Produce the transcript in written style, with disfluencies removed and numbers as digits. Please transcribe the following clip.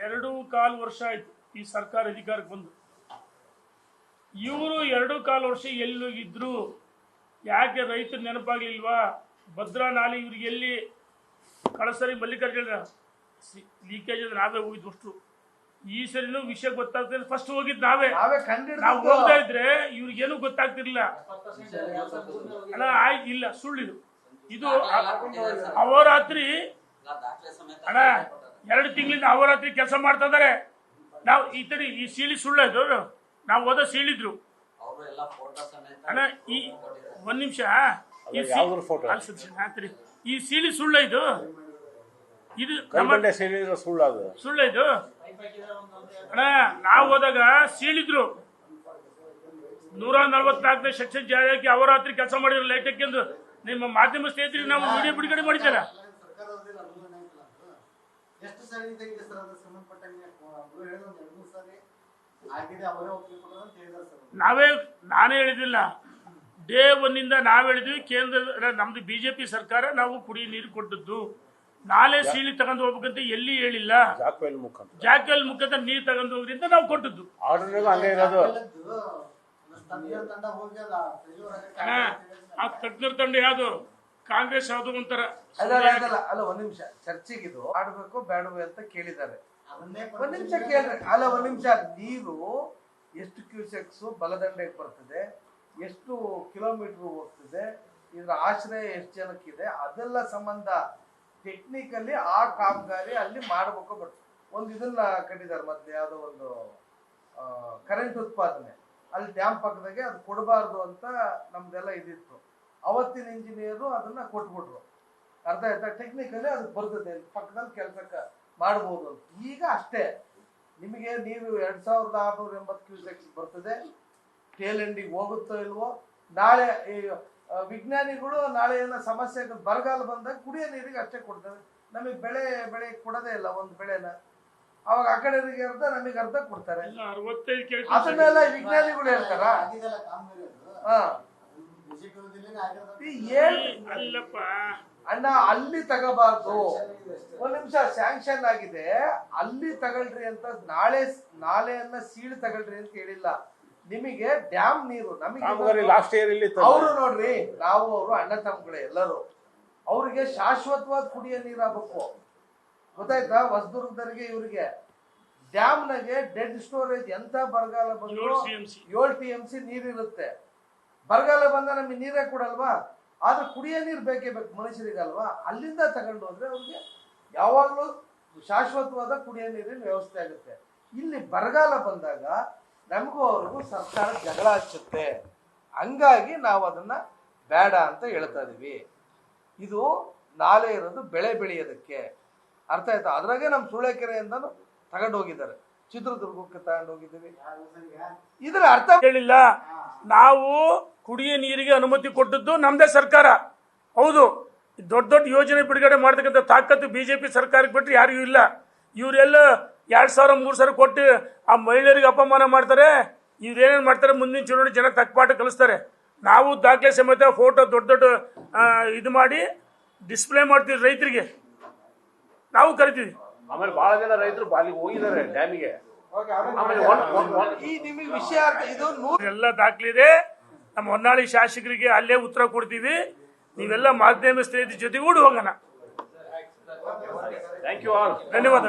2.25 ವರ್ಷ ಆಯ್ತು ಈ ಸರ್ಕಾರ ಅಧಿಕಾರಕ್ಕೆ ಬಂದು. ಇವರು 2.25 ವರ್ಷ ಎಲ್ಲೋಗಿದ್ರು? ಯಾಕೆ ರೈತರು ನೆನಪಾಗ್ಲಿಲ್ವಾ? ಭದ್ರಾ ನಾಲೆ ಇವ್ರಿಗೆ ಎಲ್ಲಿ ಕಳಸರಿ ಮಲ್ಲಿಕಾರ್ಜುನ ಲೀಕೇಜ್ ಅಂದ್ರೆ ನಾವೇ ಹೋಗಿದ್ವು ಅಷ್ಟು. ಈ ಸರಿನೂ ವಿಷಯ ಗೊತ್ತಾಗ್ತದೆ, ಫಸ್ಟ್ ಹೋಗಿದ್ ನಾವೇ. ನಾವು ಹೋಗ್ತಾ ಇದ್ರೆ ಇವ್ರಿಗೇನು ಗೊತ್ತಾಗ್ತಿರ್ಲಿಲ್ಲ. ಅಲ್ಲ ಆಯ್ತು, ಇಲ್ಲ ಸುಳ್ಳಿದು ಇದು. ಅಹೋರಾತ್ರಿ ಅಣ್ಣ 2 ತಿಂಗಳಿಂದ ಅಹೋರಾತ್ರಿ ಕೆಲಸ ಮಾಡ್ತಾ ಇದಾರೆ. ನಾವು ಈ ಸೀಳಿ ಸುಳ್ಳದು, ನಾವು ಓದೋ ಸೀಳಿದ್ರು ಅಣ್ಣ. ಈ 1 ನಿಮಿಷ, ಈ ಸೀಳಿ ಸುಳ್ಳ ಇದು ಸುಳ್ಳ ಇದು ಅಣ್ಣ. ನಾವು ಹೋದಾಗ ಸೀಳಿದ್ರು 144ನೇ ಸೆಕ್ಷನ್ ಜಾರಿಗೆ ಅಹೋರಾತ್ರಿ ಕೆಲಸ ಮಾಡಿದ್ರು ಲೈಟ್ ಹಾಕ್ಯಂದು. ನಿಮ್ಮ ಮಾಧ್ಯಮ ಸ್ನೇಹಿತರಿಗೆ ನಾವು ವಿಡಿಯೋ ಬಿಡುಗಡೆ ಮಾಡಿದ್ದಾರ. ನಾನೇ ಹೇಳಿದಿಲ್ಲ, ಡೇ 1 ಇಂದ ನಾವು ಹೇಳಿದ್ವಿ. ಕೇಂದ್ರ ನಮ್ದು ಬಿಜೆಪಿ ಸರ್ಕಾರ ನಾವು ಕುಡಿಯ ನೀರು ಕೊಟ್ಟದ್ದು. ನಾಳೆ ಸೀಳಿ ತಗೊಂಡು ಹೋಗ್ಬೇಕಂತ ಎಲ್ಲಿ ಹೇಳಿಲ್ಲ. ಜಾಕ್ವೆಲ್ ಮುಖಾಂತರ ನೀರು ತಗೊಂಡು ಹೋಗ್ರಿ ಅಂತ ನಾವು ಕೊಟ್ಟದ್ದು. ಆ ತಜ್ಞರ ತಂಡ ಯಾವ್ದು? ಕಾಂಗ್ರೆಸ್ ಯಾವ್ದು ಒಂಥರ. ಅಲ್ಲ 1 ನಿಮಿಷ, ಚರ್ಚೆಗಿದು ಆಡ್ಬೇಕು ಬೇಡವೆ ಅಂತ ಕೇಳಿದ್ದಾರೆ. 1 ನಿಮಿಷ ಕೇಳ್ರಿ. ಅಲ್ಲ 1 ನಿಮಿಷ, ನೀರು ಎಷ್ಟು ಕ್ಯೂಸೆಕ್ಸ್ ಬಲದಂಡೆಗೆ ಬರ್ತದೆ, ಎಷ್ಟು ಕಿಲೋಮೀಟರ್ ಹೋಗ್ತದೆ, ಇದ್ರ ಆಶ್ರಯ ಎಷ್ಟು ಜನಕ್ಕಿದೆ, ಅದೆಲ್ಲ ಸಂಬಂಧ. ಟೆಕ್ನಿಕಲಿ ಆ ಕಾಮಗಾರಿ ಅಲ್ಲಿ ಮಾಡಬೇಕು. ಬಟ್ ಒಂದು ಇದನ್ನ ಕಟ್ಟಿದ್ದಾರೆ ಮೊದ್ಲು, ಯಾವುದೋ ಒಂದು ಕರೆಂಟ್ ಉತ್ಪಾದನೆ ಅಲ್ಲಿ ಡ್ಯಾಮ್ ಪಕ್ಕದಾಗೆ, ಅದು ಕೊಡಬಾರ್ದು ಅಂತ ನಮ್ದೆಲ್ಲ ಇದಿತ್ತು. ಅವತ್ತಿನ ಇಂಜಿನಿಯರು ಅದನ್ನ ಕೊಟ್ಬಿಟ್ರು. ಅರ್ಥ ಆಯ್ತಾ? ಟೆಕ್ನಿಕಲಿ ಅದು ಬರ್ತದೆ, ಪಕ್ಕದಲ್ಲಿ ಕೆಲಸಕ್ಕೆ ಮಾಡ್ಬೋದು ಅಂತ. ಈಗ ಅಷ್ಟೇ, ನಿಮಗೆ ನೀರು 2680 ಕ್ಯೂಸೆಕ್ಸ್ ಬರ್ತದೆ. ಟೇಲ್ ಎಂಡಿಗೆ ಹೋಗುತ್ತೋ ಇಲ್ವೋ? ನಾಳೆ ವಿಜ್ಞಾನಿಗಳು ನಾಳೆ ಏನೋ ಸಮಸ್ಯೆ ಬರಗಾಲ ಬಂದಾಗ ಕುಡಿಯೋ ನೀರಿಗೆ ಅಷ್ಟೇ ಕೊಡ್ತಾರೆ. ನಮಗೆ ಬೆಳೆ ಕೊಡೋದೇ ಇಲ್ಲ ಒಂದು ಬೆಳೆನ. ಅವಾಗ ಆ ಕಡೆಯವರಿಗೆ ಅರ್ಧ, ನಮಗೆ ಅರ್ಧ ಕೊಡ್ತಾರೆ. ಅದನ್ನೆಲ್ಲ ವಿಜ್ಞಾನಿಗಳು ಹೇಳ್ತಾರ. ಅಣ್ಣ ಅಲ್ಲಿ ತಗೋಬಾರ್ದು. 1 ನಿಮಿಷ, ಸ್ಯಾಂಕ್ಷನ್ ಆಗಿದೆ ಅಲ್ಲಿ ತಗೊಳ್ರಿ ಅಂತ. ನಾಳೆಯನ್ನ ಸೀಳು ತಗೊಳ್ರಿ ಅಂತ ಹೇಳಿಲ್ಲ. ನಿಮಗೆ ಡ್ಯಾಮ್ ನೀರು ನಮಗೆ ಅವರು ನೋಡ್ರಿ, ನಾವು ಅವರು ಅಣ್ಣ ತಮ್ಮಗಳೇ ಎಲ್ಲರೂ. ಅವ್ರಿಗೆ ಶಾಶ್ವತವಾದ ಕುಡಿಯೋ ನೀರು ಆಗ್ಬೇಕು. ಗೊತ್ತಾಯ್ತಾ? ಹೊಸದುರ್ಗದವರಿಗೆ ಇವರಿಗೆ ಡ್ಯಾಮ್ನಾಗೆ ಡೆಡ್ ಸ್ಟೋರೇಜ್. ಎಂತ ಬರಗಾಲ ಬಂದ್ರು 7 TMC ನೀರಿರುತ್ತೆ. ಬರಗಾಲ ಬಂದ ನಮಗೆ ನೀರೇ ಕೊಡಲ್ವಾ? ಆದ್ರೆ ಕುಡಿಯೋ ನೀರು ಬೇಕೇ ಬೇಕು ಮನುಷ್ಯರಿಗಲ್ವಾ? ಅಲ್ಲಿಂದ ತಗೊಂಡು ಹೋದ್ರೆ ಅವ್ರಿಗೆ ಯಾವಾಗ್ಲೂ ಶಾಶ್ವತವಾದ ಕುಡಿಯೋ ನೀರಿನ ವ್ಯವಸ್ಥೆ ಆಗುತ್ತೆ. ಇಲ್ಲಿ ಬರಗಾಲ ಬಂದಾಗ ನಮಗೂ ಅವ್ರಿಗೂ ಸರ್ಕಾರ ಜಗಳ ಹಚ್ಚುತ್ತೆ. ಹಂಗಾಗಿ ನಾವು ಅದನ್ನ ಬೇಡ ಅಂತ ಹೇಳ್ತಾ ಇದೀವಿ. ಇದು ನಾಲೆ ಇರೋದು ಬೆಳೆ ಬೆಳೆಯೋದಕ್ಕೆ. ಅರ್ಥ ಆಯ್ತಾ? ಅದ್ರಾಗೆ ನಮ್ಮ ಸೂಳೆಕೆರೆಯಿಂದನೂ ತಗೊಂಡು ಹೋಗಿದ್ದಾರೆ, ಚಿತ್ರದುರ್ಗಕ್ಕೆ ತಗೊಂಡು ಹೋಗಿದ್ದೀವಿ. ಇದ್ರ ಅರ್ಥ ಹೇಳಿಲ್ಲ. ನಾವು ಕುಡಿಯ ನೀರಿಗೆ ಅನುಮತಿ ಕೊಟ್ಟದ್ದು ನಮ್ದೇ ಸರ್ಕಾರ. ಹೌದು, ದೊಡ್ಡ ದೊಡ್ಡ ಯೋಜನೆ ಬಿಡುಗಡೆ ಮಾಡ್ತಕ್ಕಂಥ ತಾಕತ್ತು ಬಿಜೆಪಿ ಸರ್ಕಾರಕ್ಕೆ ಬಿಟ್ಟರೆ ಯಾರಿಗೂ ಇಲ್ಲ. ಇವರೆಲ್ಲ 2000 3000 ಕೊಟ್ಟು ಆ ಮಹಿಳೆಯರಿಗೆ ಅಪಮಾನ ಮಾಡ್ತಾರೆ. ಇವ್ರೇನೇನು ಮಾಡ್ತಾರೆ, ಮುಂದಿನ ಚುನಾವಣೆ ಜನ ತಕ್ಕಪಾಠ ಕಲಿಸ್ತಾರೆ. ನಾವು ದಾಖಲೆ ಸಮೇತ ಫೋಟೋ ದೊಡ್ಡ ಇದು ಮಾಡಿ ಡಿಸ್ಪ್ಲೇ ಮಾಡ್ತೀವಿ ರೈತರಿಗೆ, ನಾವು ಕರಿತೀವಿ. ಆಮೇಲೆ ಬಹಳ ಜನ ರೈತರು ಬಾಲಿಗೆ ಹೋಗಿದ್ದಾರೆ ಡ್ಯಾಮಿಗೆ. ನಿಮಗೆ ವಿಷಯ ಇದು ಎಲ್ಲ ದಾಖಲೆ ಇದೆ. ನಮ್ಮ ಹೊನ್ನಾಳಿ ಶಾಸಕರಿಗೆ ಅಲ್ಲೇ ಉತ್ತರ ಕೊಡ್ತೀವಿ. ನೀವೆಲ್ಲ ಮಾಧ್ಯಮ ಸ್ನೇಹಿತರ ಜೊತೆಗೂಡಿ ಹೋಗೋಣ. Thank you all. ಧನ್ಯವಾದ.